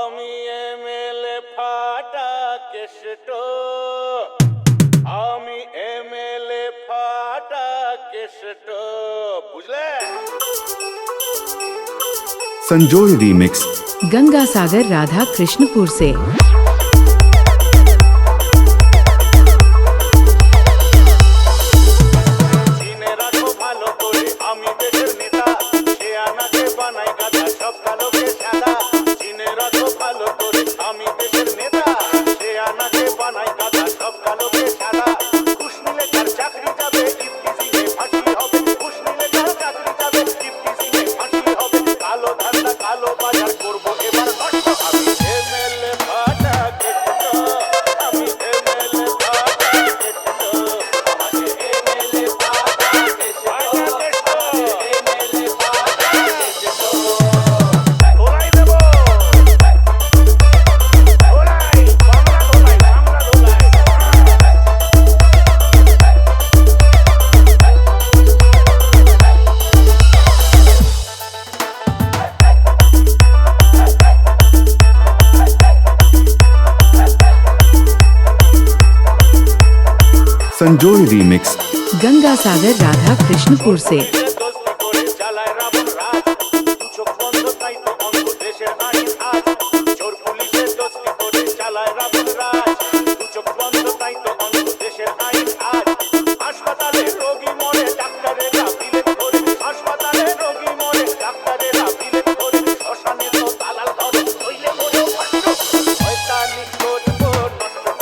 আমি এমএলএ ফাটা কেষ্ট, আমি এমএলএ ফাটা কেষ্ট, বুঝলে? संजोय रीमिक्स गंगा सागर राधा कृष्णपुर से। চিনে রাখো ভালো করে আমি দেশের নেতা, সে আনাকে বানাই গাধা সব কালোকে সাদা। চিনে রাখো ভালো করে আমি দেশের নেতা, সে আনাকে বানাই গাধা সব কালোকে সাদা। ঘুষ নিলে তার চাকরি যাবে, ইফটিজিংয়ে ফাঁসি হবে। ঘুষ নিলে তার চাকরি যাবে, ইফটিজিংয়ে ফাঁসি হবে। কালো ধান্দা কালো বাজার করবো এবার নষ্ট। আমি এমএলএ ফাটা কেষ্ট, আমি এমএলএ ফাটা কেষ্ট, আমাকে এমএলএ ফাটা কেষ্ট, এমএলএ ফাটা কেষ্ট। দোলাই দেবো, দোলাই, বাংলা দোলাই, বাংলা দোলাই। संजोय रीमिक्स गंगा सागर राधा कृष्णपुर से। দোস্তি করে চালায় রাবণ রাজ, চোখ বন্ধ তাই তো অন্ধ দেশের আইন আজ। চোর পুলিশের দোস্তি করে চালায় রাবণ রাজ, চোখ বন্ধ তাই তো অন্ধ দেশের আইন আজ। হাসপাতালে রোগী মরে ডাক্তারেরা বিলেত করে, হাসপাতালে রোগী মরে ডাক্তারেরা বিলেত করে। শ্মশানে তো দালাল ধরে নইলে মরেও কষ্ট। শয়তানি করবো নষ্ট,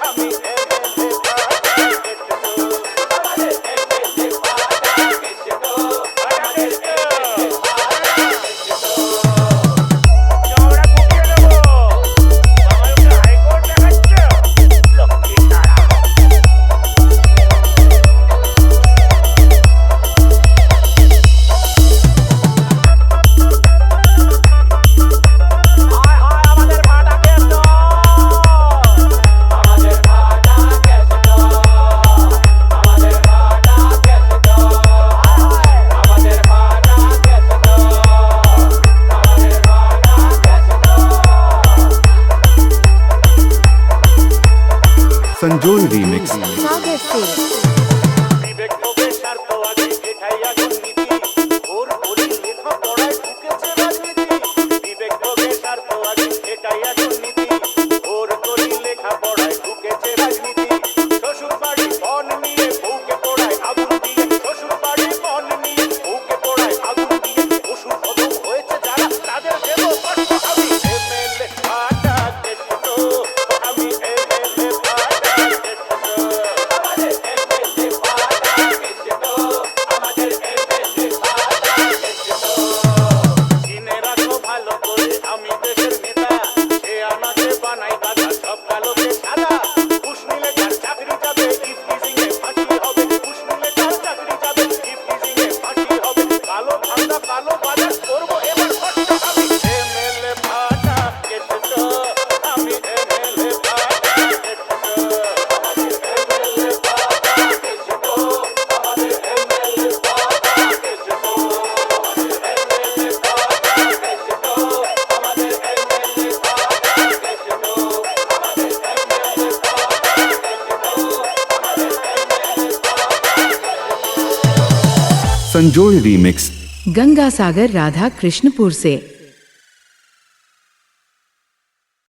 আমি এমএলএ ফাটা কেষ্ট, আমাদের এমএলএ ফাটা কেষ্ট, আমাদের এমএলএ ফাটা কেষ্ট। চওড়া কুপিয়ে দেবো, আমাকে হাইকোর্ট দেখাচ্ছে লক্ষ্মী তারা। হায় হায় আমাদের ফাটা কেষ্ট, আমাদের ফাটা কেষ্ট, আমাদের ফাটা কেষ্ট, আমাদের ফাটা কেষ্ট, আমাদের ফাটা কেষ্ট। संजोय रीमिक्स सागर से। বিবেক লোভে স্বার্থ আগে এটাই এখন নীতি, ওর ওরই লেখা পড়ায় ঢুকেছে রাজনীতি। বিবেক লোভে স্বার্থ আগে এটাই এখন নীতি, ওর ওরই লেখা পড়ায় ঢুকেছে রাজনীতি। শ্বশুর বাড়ি বন নিয়ে বউকে পোড়ায় আগুন দিয়ে, শ্বশুর বাড়ি বন নিয়ে বউকে পোড়ায় আগুন দিয়ে। পশুর হজম হয়েছে যারা তাদের দেবো কষ্ট। আমি এমএলএ ফাটা কেষ্ট, আমি এমএলএ ফাটা কেষ্ট, আমাদের এমএলএ ফাটা কেষ্ট, আমাদের এমএলএ ফাটা কেষ্ট। চিনে রাখো ভালো করে আমি দেশের নেতা, সে আমাকে বানাই গাধা সব কালোকে সাদা। ঘুষ নিলে তার চাকরি যাবে, ইফটিজিংয়ে ফাঁসি হবে। ঘুষ নিলে তার চাকরি যাবে, ইফটিজিংয়ে ফাঁসি হবে। কালো ধান্দা কালো বাজার করবো এবার নষ্ট। আমি এমএলএ ফাটা কেষ্ট, আমি এমএলএ ফাটা কেষ্ট, আমাদের এমএলএ ফাটা কেষ্ট, আমাদের এমএলএ ফাটা কেষ্ট, আমাদের এমএলএ ফাটা কেষ্ট, আমাদের এমএলএ ফাটা কেষ্ট, আমাদের এমএলএ ফাটা কেষ্ট। संजोय रीमिक्स गंगा सागर राधा कृष्णपुर से।